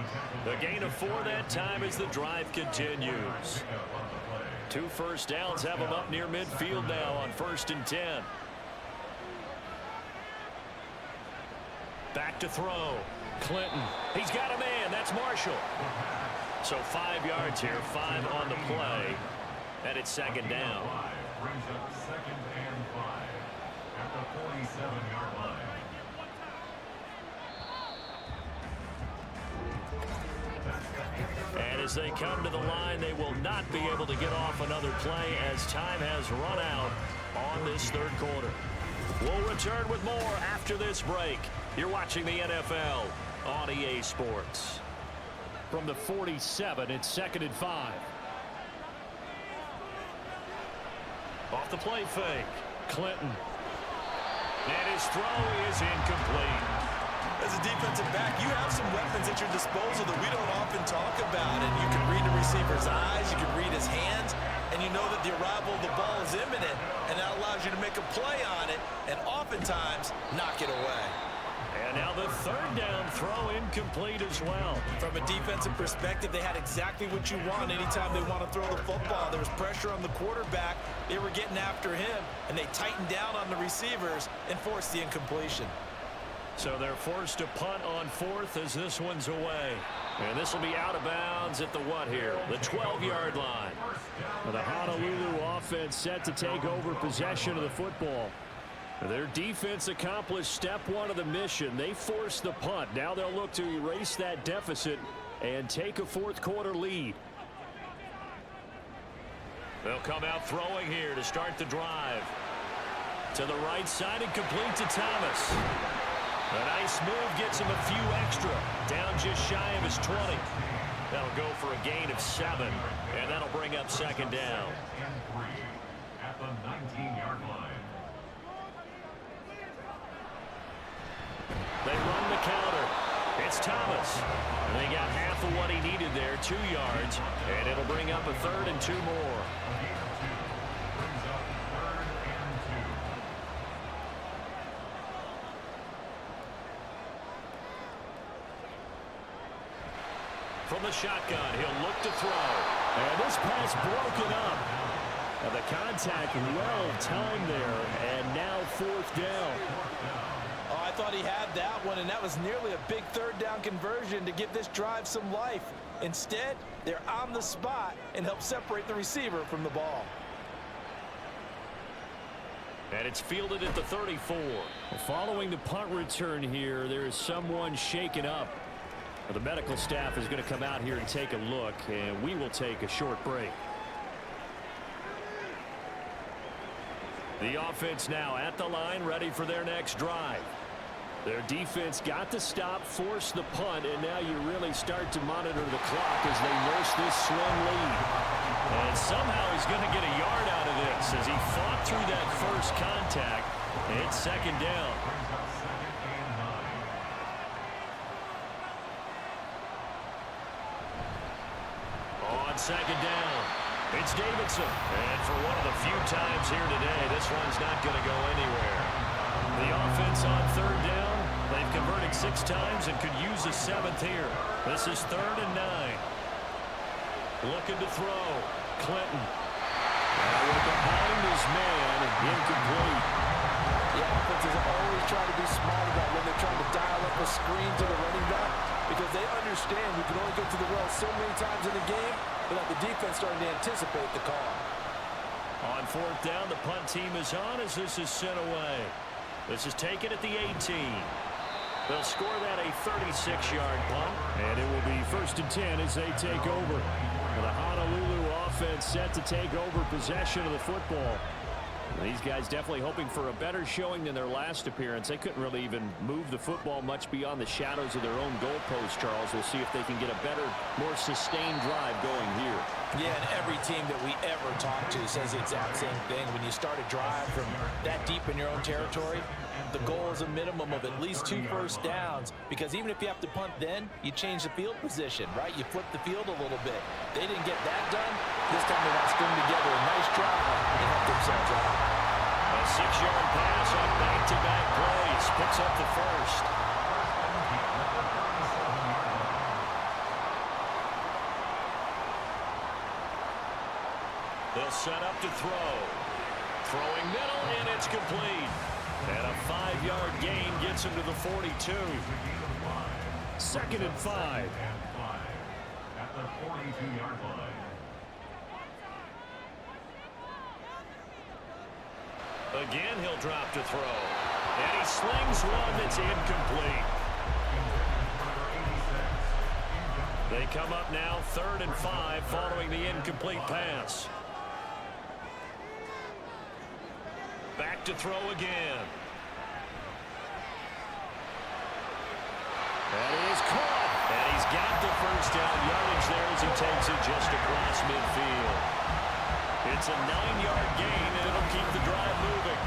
The gain of 4 that time as the drive continues. 2 first downs have him up near midfield now on 1st and 10. Back to throw. Clinton. He's got a man. That's Marshall. So 5 yards here, 5 on the play. And it's 2nd down. Brings up 2nd and 5 at the 47-yard line. And as they come to the line, they will not be able to get off another play as time has run out on this 3rd quarter. We'll return with more after this break. You're watching the NFL on EA Sports. From the 47, it's 2nd and 5. Off the play fake. Clinton. And his throw is incomplete. As a defensive back, you have some weapons at your disposal that we don't often talk about, and you can read the receiver's eyes, you can read his hands, and you know that the arrival of the ball is imminent, and that allows you to make a play on it, and oftentimes knock it away. And now the 3rd down throw incomplete as well. From a defensive perspective, they had exactly what you want anytime they want to throw the football. There was pressure on the quarterback. They were getting after him, and they tightened down on the receivers and forced the incompletion. So they're forced to punt on 4th as this one's away. And this will be out of bounds at the what here? The 12-yard line. The Honolulu offense set to take over possession of the football. Their defense accomplished step 1 of the mission. They forced the punt. Now they'll look to erase that deficit and take a 4th quarter lead. They'll come out throwing here to start the drive. To the right side and complete to Thomas. A nice move gets him a few extra. Down just shy of his 20. That'll go for a gain of 7. And that'll bring up 2nd down. At the 19-yard line. They run the counter. It's Thomas. And they got half of what he needed there, 2 yards. And it'll bring up a 3rd and 2 more. Brings up 3rd and 2. From the shotgun, he'll look to throw. And this pass broken up. And the contact well timed there. And now 4th down. Oh, I thought he had that one, and that was nearly a big 3rd down conversion to give this drive some life. Instead, they're on the spot and help separate the receiver from the ball. And it's fielded at the 34. Following the punt return here, there is someone shaken up. The medical staff is going to come out here and take a look, and we will take a short break. The offense now at the line, ready for their next drive. Their defense got the stop, forced the punt, and now you really start to monitor the clock as they nurse this slim lead. And somehow he's going to get a yard out of this as he fought through that first contact. It's 2nd down. On 2nd down, it's Davidson. And for one of the few times here today, this one's not going to go anywhere. The offense on 3rd down, they've converted 6 times and could use a 7th here. This is 3rd and 9. Looking to throw. Clinton. With behind his man, incomplete. The offenses always try to be smart about when they're trying to dial up a screen to the running back because they understand you can only get to the well so many times in the game without the defense starting to anticipate the call. On fourth down, the punt team is on as this is sent away. This is taken at the 18. They'll score that a 36-yard punt. And it will be 1st and 10 as they take over. The Honolulu offense set to take over possession of the football. These guys definitely hoping for a better showing than their last appearance. They couldn't really even move the football much beyond the shadows of their own goalpost, Charles. We'll see if they can get a better, more sustained drive going here. Yeah, and every team that we ever talk to says the exact same thing. When you start a drive from that deep in your own territory, the goal is a minimum of at least 2 first downs, because even if you have to punt then, you change the field position, right? You flip the field a little bit. They didn't get that done. This time they got strung together a nice drive and helped themselves out. A 6-yard pass on back-to-back plays. Picks up the first. They'll set up to throw. Throwing middle, and it's complete. And a 5-yard gain gets him to the 42. 2nd and 5. At the 42-yard line. Again, he'll drop to throw. And he slings one that's incomplete. They come up now 3rd and 5 following the incomplete pass. Back to throw again. That is caught. And he's got the first down yardage there as he takes it just across midfield. It's a 9-yard gain, and it'll keep the drive moving.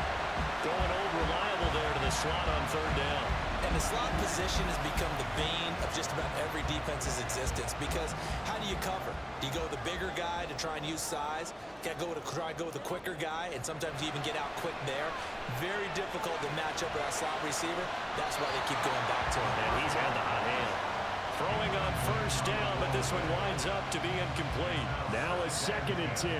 Going old reliable there to the slot on 3rd down. And the slot position has become the bane of just about every defense's existence, because how do you cover? Do you go with the bigger guy to try and use size? Got to try and go with the quicker guy, and sometimes you even get out quick there. Very difficult to match up with that slot receiver. That's why they keep going back to him. And he's had the hot hand. Throwing on 1st down, but this one winds up to be incomplete. Now a 2nd and 10.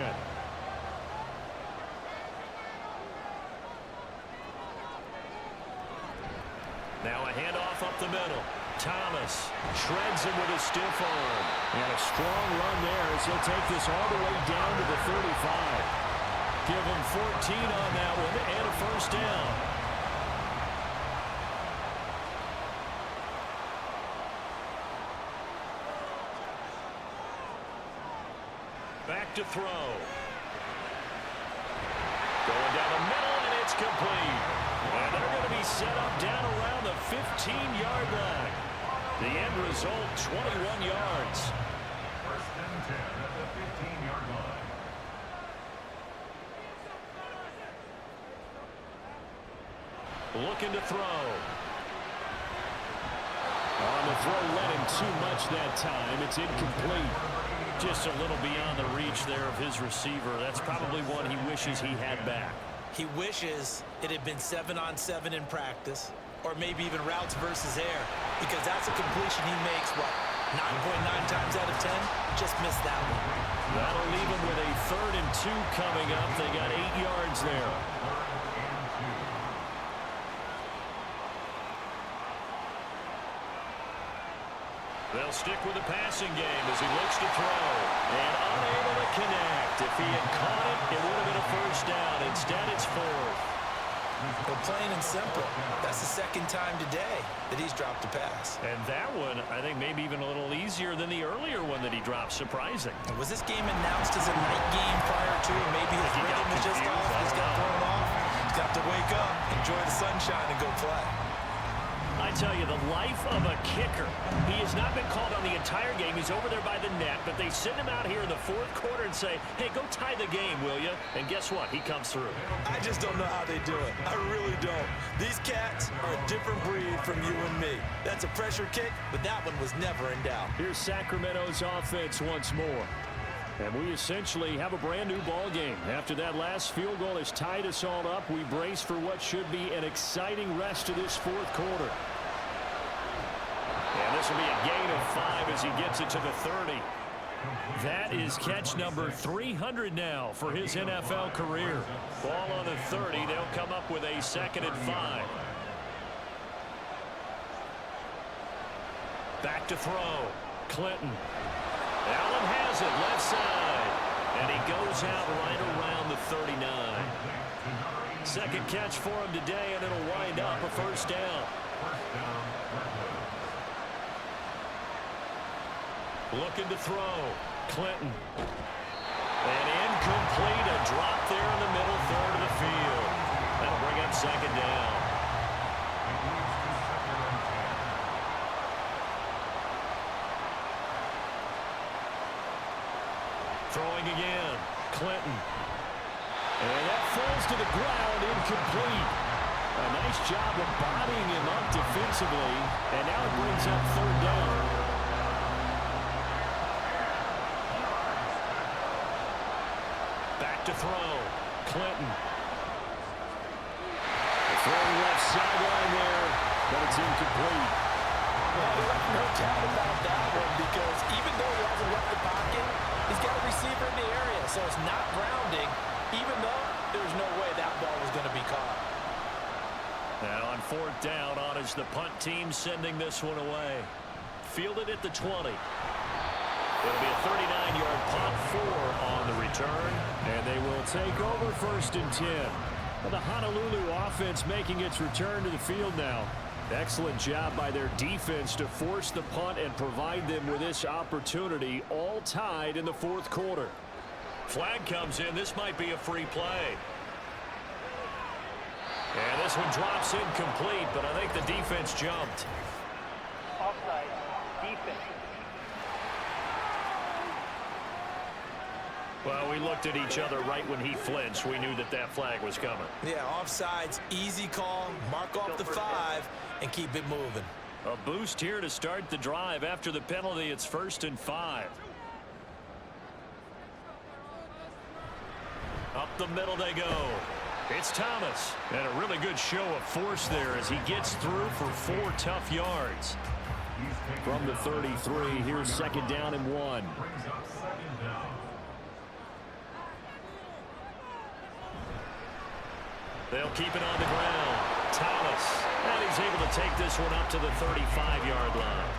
Now a handoff up the middle. Thomas shreds him with a stiff arm. And a strong run there as he'll take this all the way down to the 35. Give him 14 on that one and a 1st down. Back to throw. Going down the middle, and it's complete. And they're going to be set up down around the 15-yard line. The end result, 21 yards. 1st and 10 at the 15-yard line. Looking to throw. On the throw, let him too much that time. It's incomplete. Just a little beyond the reach there of his receiver. That's probably one he wishes he had back. He wishes it had been 7-on-7 in practice, or maybe even routes versus air, because that's a completion he makes, what, 9.9 times out of 10? Just missed that one. That'll leave him with a 3rd and 2 coming up. They got 8 yards there. They'll stick with the passing game as he looks to throw. And unable to connect. If he had caught it, it would have been a 1st down. Instead, it's 4th. Well, plain and simple, that's the 2nd time today that he's dropped a pass. And that one, I think, maybe even a little easier than the earlier one that he dropped. Surprising. Was this game announced as a night game prior to, or maybe his rhythm was just off? He's got thrown off. He's got to wake up, enjoy the sunshine, and go play. I tell you, the life of a kicker. He has not been called on the entire game. He's over there by the net, but they send him out here in the 4th quarter and say, hey, go tie the game, will you? And guess what? He comes through. I just don't know how they do it. I really don't. These cats are a different breed from you and me. That's a pressure kick, but that one was never in doubt. Here's Sacramento's offense once more. And we essentially have a brand new ball game. After that last field goal has tied us all up, we brace for what should be an exciting rest of this 4th quarter. And this will be a gain of 5 as he gets it to the 30. That is catch number 300 now for his NFL career. Ball on the 30. They'll come up with a 2nd and 5. Back to throw. Clinton. Allen has it left side. And he goes out right around the 39. Second catch for him today, and it'll wind up a first down. Looking to throw. Clinton. And incomplete. A drop there in the middle third of the field. That'll bring up second down. Throwing again. Clinton. And that falls to the ground, incomplete. A nice job of bodying him up defensively. And now it brings up third down. Back to throw. Clinton. Throwing left sideline there, but it's incomplete. Well, no doubt about that one, because even though he hasn't left the pocket, he's got a receiver in the area, so it's not grounding, even though there's no way that ball was going to be caught. Now on fourth down, on is the punt team sending this one away. Fielded at the 20. It'll be a 39-yard punt, 4 on the return, and they will take over first and 10. Well, the Honolulu offense making its return to the field now. Excellent job by their defense to force the punt and provide them with this opportunity, all tied in the fourth quarter. Flag comes in. This might be a free play. And this one drops incomplete, but I think the defense jumped. Offside. Defense. Well, we looked at each other right when he flinched. We knew that that flag was coming. Yeah, offsides, easy call, mark off the 5, and keep it moving. A boost here to start the drive. After the penalty, it's 1st and 5. Up the middle they go. It's Thomas. And a really good show of force there as he gets through for 4 tough yards. From the 33, here's second down and 1. They'll keep it on the ground. Thomas. And he's able to take this one up to the 35-yard line.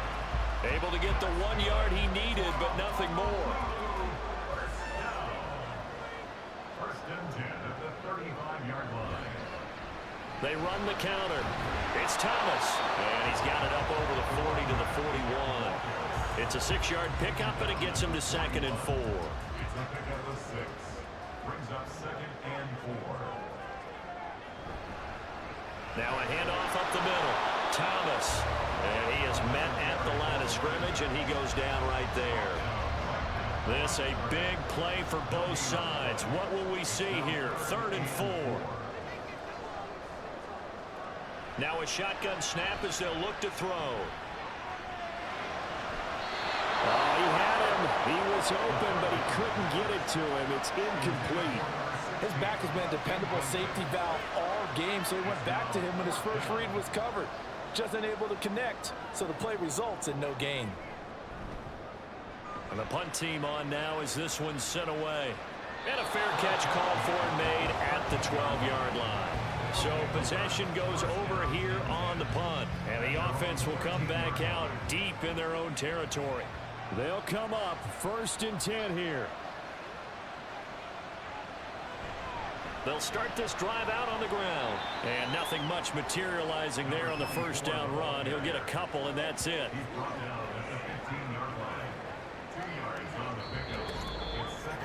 Able to get the 1 yard he needed, but nothing more. First and 10 at the 35-yard line. They run the counter. It's Thomas. And he's got it up over the 40 to the 41. It's a 6-yard pickup, and it gets him to 2nd and 4. It's a pickup of 6. Brings up 2nd and 4. Now a handoff up the middle. Thomas. And he is met at the line of scrimmage, and he goes down right there. This a big play for both sides. What will we see here? 3rd and 4. Now a shotgun snap as they'll look to throw. Oh, he had him. He was open, but he couldn't get it to him. It's incomplete. His back has been a dependable safety valve all game, so he went back to him when his first read was covered. Just unable to connect, so the play results in no gain. And the punt team on now as this one's sent away. And a fair catch called for and made at the 12-yard line. So possession goes over here on the punt. And the offense will come back out deep in their own territory. They'll come up 1st and 10 here. They'll start this drive out on the ground. And nothing much materializing there on the first down run. He'll get a couple, and that's it.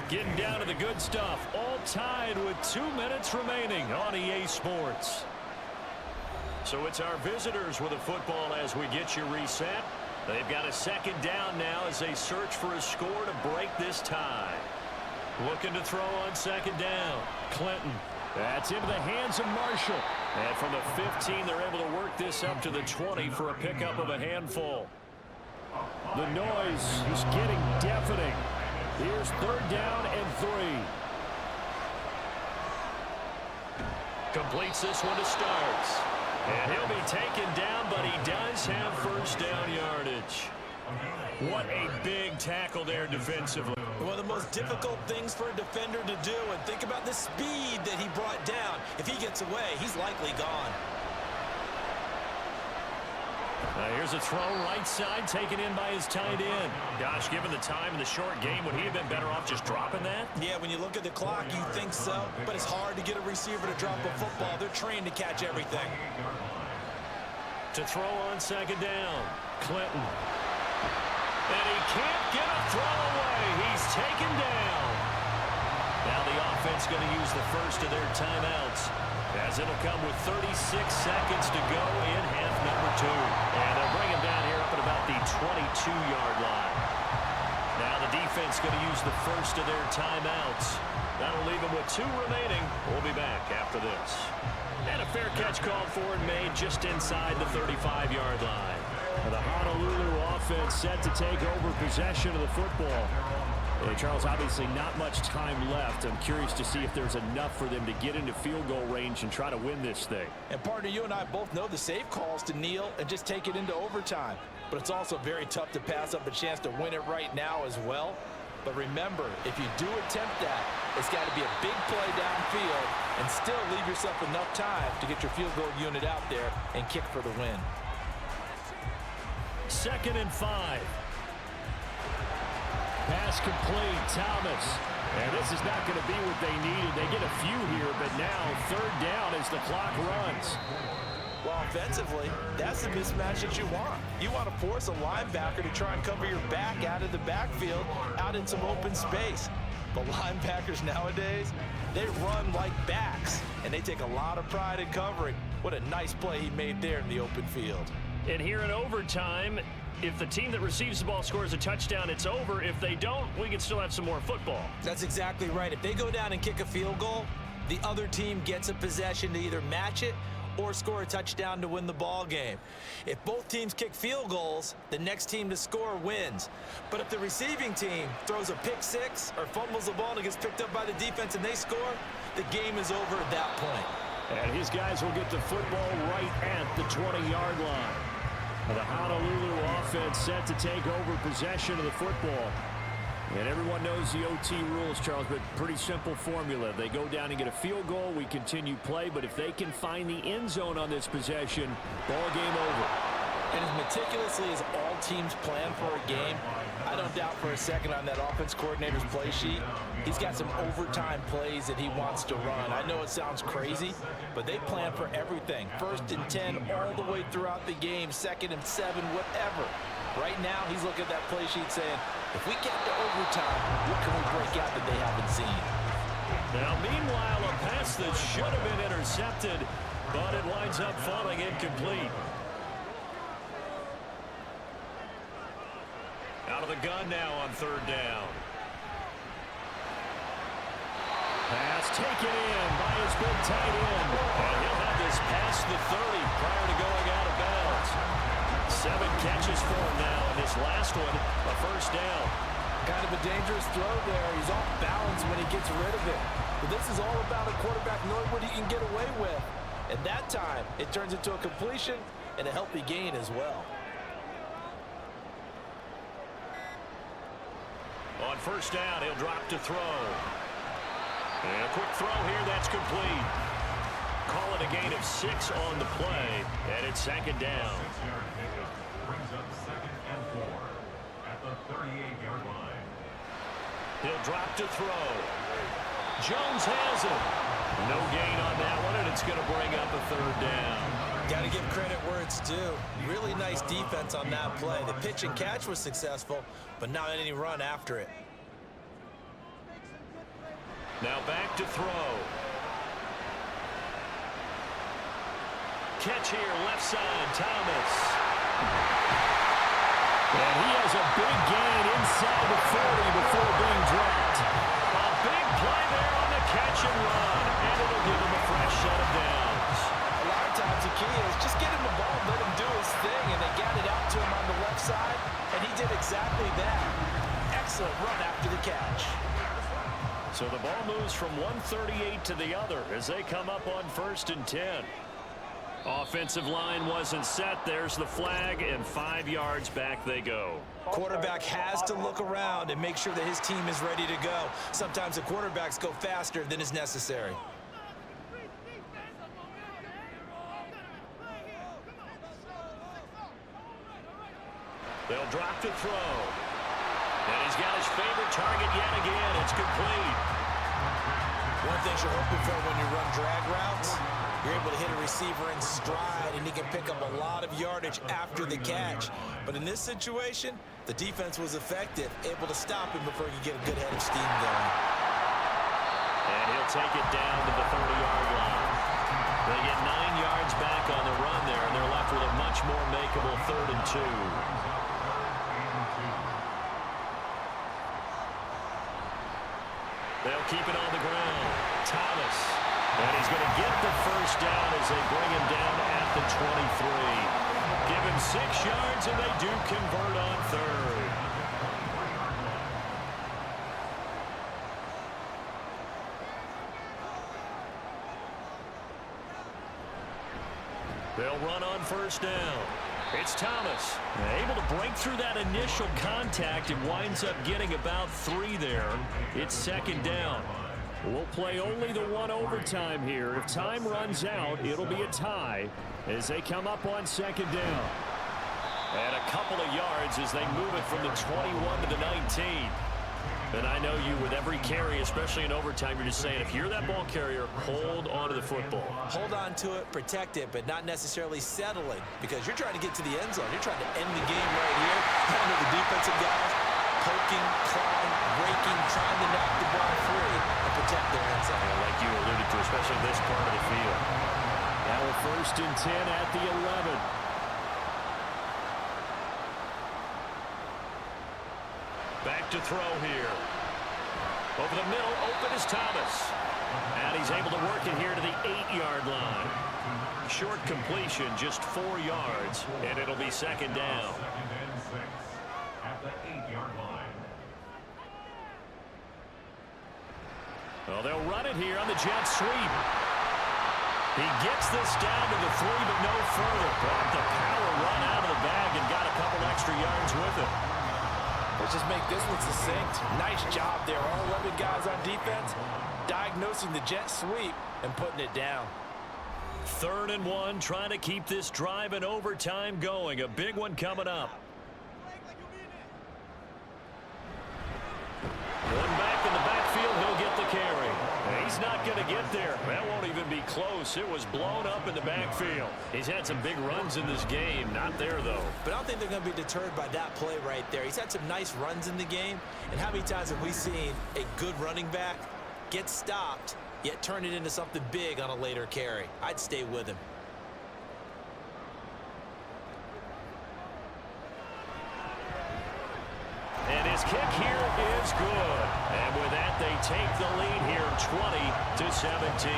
Getting down to the good stuff. All tied with 2 minutes remaining on EA Sports. So it's our visitors with a football as we get you reset. They've got a second down now as they search for a score to break this tie. Looking to throw on second down. Clinton. That's into the hands of Marshall. And from the 15, they're able to work this up to the 20 for a pickup of a handful. The noise is getting deafening. Here's 3rd down and 3. Completes this one to start. And he'll be taken down, but he does have first down yardage. What a big tackle there defensively. One of the most difficult things for a defender to do, and think about the speed that he brought down. If he gets away, he's likely gone. Here's a throw right side taken in by his tight end. Gosh, given the time in the short game, would he have been better off just dropping that? Yeah, when you look at the clock, you think so. But it's hard to get a receiver to drop a football. They're trained to catch everything. To throw on second down, Clinton. And he can't get a throw away. He's taken down. Now the offense going to use the first of their timeouts, as it'll come with 36 seconds to go in half number 2. And they'll bring him down here up at about the 22-yard line. Now the defense going to use the first of their timeouts. That'll leave them with 2 remaining. We'll be back after this. And a fair catch called for and made just inside the 35-yard line. The Honolulu offense set to take over possession of the football. Hey, Charles, obviously not much time left. I'm curious to see if there's enough for them to get into field goal range and try to win this thing. And partner, you and I both know the safe calls to kneel and just take it into overtime. But it's also very tough to pass up a chance to win it right now as well. But remember, if you do attempt that, it's got to be a big play downfield and still leave yourself enough time to get your field goal unit out there and kick for the win. 2nd and 5. Pass complete, Thomas. And this is not going to be what they needed. They get a few here, but now 3rd down as the clock runs. Well, offensively, that's the mismatch that you want. You want to force a linebacker to try and cover your back out of the backfield, out in some open space. But linebackers nowadays, they run like backs, and they take a lot of pride in covering. What a nice play he made there in the open field. And here in overtime, if the team that receives the ball scores a touchdown, it's over. If they don't, we can still have some more football. That's exactly right. If they go down and kick a field goal, the other team gets a possession to either match it or score a touchdown to win the ball game. If both teams kick field goals, the next team to score wins. But if the receiving team throws a pick six or fumbles the ball and it gets picked up by the defense and they score, the game is over at that point. And his guys will get the football right at the 20-yard line. The Honolulu offense set to take over possession of the football. And everyone knows the OT rules, Charles, but pretty simple formula. They go down and get a field goal, we continue play, but if they can find the end zone on this possession, ball game over. And as meticulously as all teams plan for a game, I don't doubt for a second on that offense coordinator's play sheet, he's got some overtime plays that he wants to run. I know it sounds crazy, but they plan for everything. 1st and 10 all the way throughout the game, 2nd and 7, whatever. Right now, he's looking at that play sheet saying, if we get to overtime, what can we break out that they haven't seen? Now, meanwhile, a pass that should have been intercepted, but it winds up falling incomplete. Out of the gun now on 3rd down. Pass taken in by his big tight end. And he'll have this past the 30 prior to going out of bounds. 7 catches for him now, and his last one, a 1st down. Kind of a dangerous throw there. He's off balance when he gets rid of it. But this is all about a quarterback knowing what he can get away with. And that time, it turns into a completion and a healthy gain as well. On 1st down, he'll drop to throw. And a quick throw here, that's complete. Call it a gain of 6 on the play, and it's 2nd down. Brings up 2nd and 4 at the 38-yard line. He'll drop to throw. Jones has it. No gain on that one, and it's going to bring up a 3rd down. Got to give credit where it's due. Really nice defense on that play. The pitch and catch was successful, but not any run after it. Now back to throw. Catch here, left side, Thomas. And he has a big gain inside the 40 before being dropped. A big play there on the catch and run, and it'll give him a fresh set of downs. A lot of times the key is just get him the ball, let him do his thing, and they got it out to him on the left side, and he did exactly that. Excellent run after the catch. So the ball moves from 138 to the other as they come up on 1st and 10. Offensive line wasn't set. There's the flag, and 5 yards back they go. Quarterback has to look around and make sure that his team is ready to go. Sometimes the quarterbacks go faster than is necessary. They'll drop to throw. And he's got his favorite target yet again. It's complete. One thing you're hoping for when you run drag routes, you're able to hit a receiver in stride, and he can pick up a lot of yardage after the catch. But in this situation, the defense was effective, able to stop him before he could get a good head of steam going. And he'll take it down to the 30-yard line. They get 9 yards back on the run there, and they're left with a much more makeable 3rd and 2. They'll keep it on the ground. Thomas. And he's going to get the first down as they bring him down at the 23. Give him 6 yards, and they do convert on 3rd. They'll run on first down. It's Thomas. Able to break through that initial contact and winds up getting about 3 there. It's 2nd down. We'll play only the 1 overtime here. If time runs out, it'll be a tie as they come up on 2nd down. And a couple of yards as they move it from the 21 to the 19. And I know you, with every carry, especially in overtime, you're just saying, if you're that ball carrier, hold on to the football. Hold on to it, protect it, but not necessarily settling, because you're trying to get to the end zone. You're trying to end the game right here. I know the defensive guys poking, clawing, breaking, trying to knock the ball free and protect their end zone. Like you alluded to, especially this part of the field. Now a 1st and 10 at the 11. Back to throw here. Over the middle, open is Thomas. And he's able to work it here to the 8-yard line. Short completion, just 4 yards, and it'll be 2nd down. 2nd and 6 at the 8-yard line. Well, they'll run it here on the jet sweep. He gets this down to the 3, but no further. Brought the power run out of the bag and got a couple extra yards with it. Let's just make this one succinct. Nice job there. All 11 guys on defense diagnosing the jet sweep and putting it down. 3rd and 1, trying to keep this drive in overtime going. A big one coming up. One back in the backfield, he'll get the carry. He's not going to get there. That won't even be close. It was blown up in the backfield. He's had some big runs in this game. Not there, though. But I don't think they're going to be deterred by that play right there. He's had some nice runs in the game. And how many times have we seen a good running back get stopped, yet turn it into something big on a later carry? I'd stay with him. And his kick here is good. And with that, they take the lead here 20-17.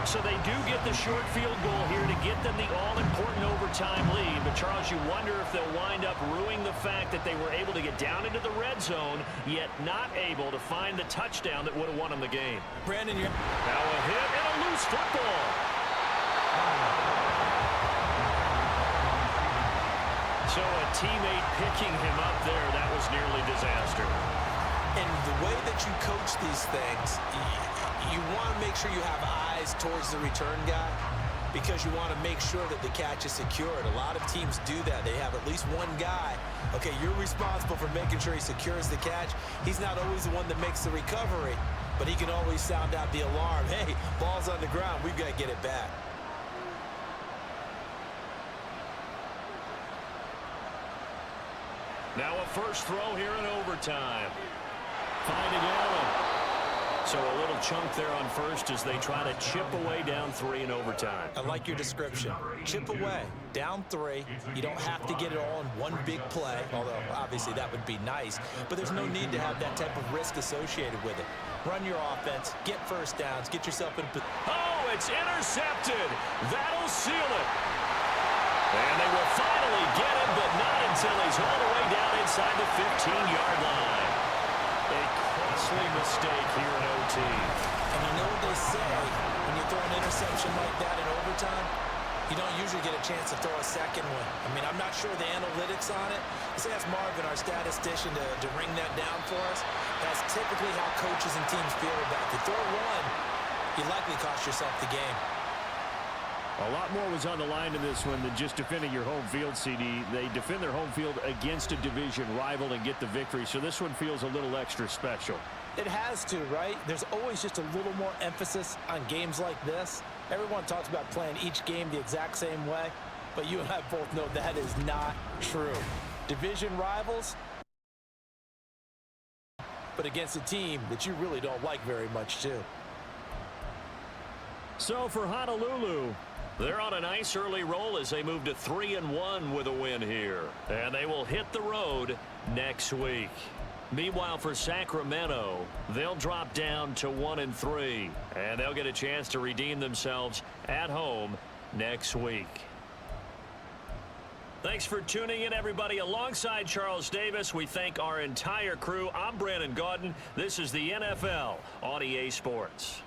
So they do get the short field goal here to get them the all-important overtime lead. But, Charles, you wonder if they'll wind up ruining the fact that they were able to get down into the red zone, yet not able to find the touchdown that would have won them the game. Brandon, you're... Now a hit and a loose football. So a teammate picking him up there, that was nearly disaster. And the way that you coach these things, you want to make sure you have eyes towards the return guy because you want to make sure that the catch is secured. A lot of teams do that. They have at least one guy. Okay, you're responsible for making sure he secures the catch. He's not always the one that makes the recovery, but he can always sound out the alarm. Hey, ball's on the ground. We've got to get it back. Now a first throw here in overtime. Finding Allen. So a little chunk there on first as they try to chip away down 3 in overtime. I like your description. Chip away, down 3. You don't have to get it all in one big play, although obviously that would be nice. But there's no need to have that type of risk associated with it. Run your offense, get first downs, get yourself in... Oh, it's intercepted. That'll seal it. And they will finally get him, but not until he's all the way down inside the 15-yard line. A costly mistake here in OT. And you know what they say, when you throw an interception like that in overtime, you don't usually get a chance to throw a second one. I mean, I'm not sure the analytics on it. Let's ask Marvin, our statistician, to ring that down for us. That's typically how coaches and teams feel about it. If you throw one, you likely cost yourself the game. A lot more was on the line in this one than just defending your home field, CD. They defend their home field against a division rival and get the victory, so this one feels a little extra special. It has to, right? There's always just a little more emphasis on games like this. Everyone talks about playing each game the exact same way, but you and I both know that is not true. Division rivals, but against a team that you really don't like very much, too. So for Honolulu, they're on a nice early roll as they move to 3-1 with a win here. And they will hit the road next week. Meanwhile, for Sacramento, they'll drop down to 1-3. And they'll get a chance to redeem themselves at home next week. Thanks for tuning in, everybody. Alongside Charles Davis, we thank our entire crew. I'm Brandon Gaudin. This is the NFL on EA Sports.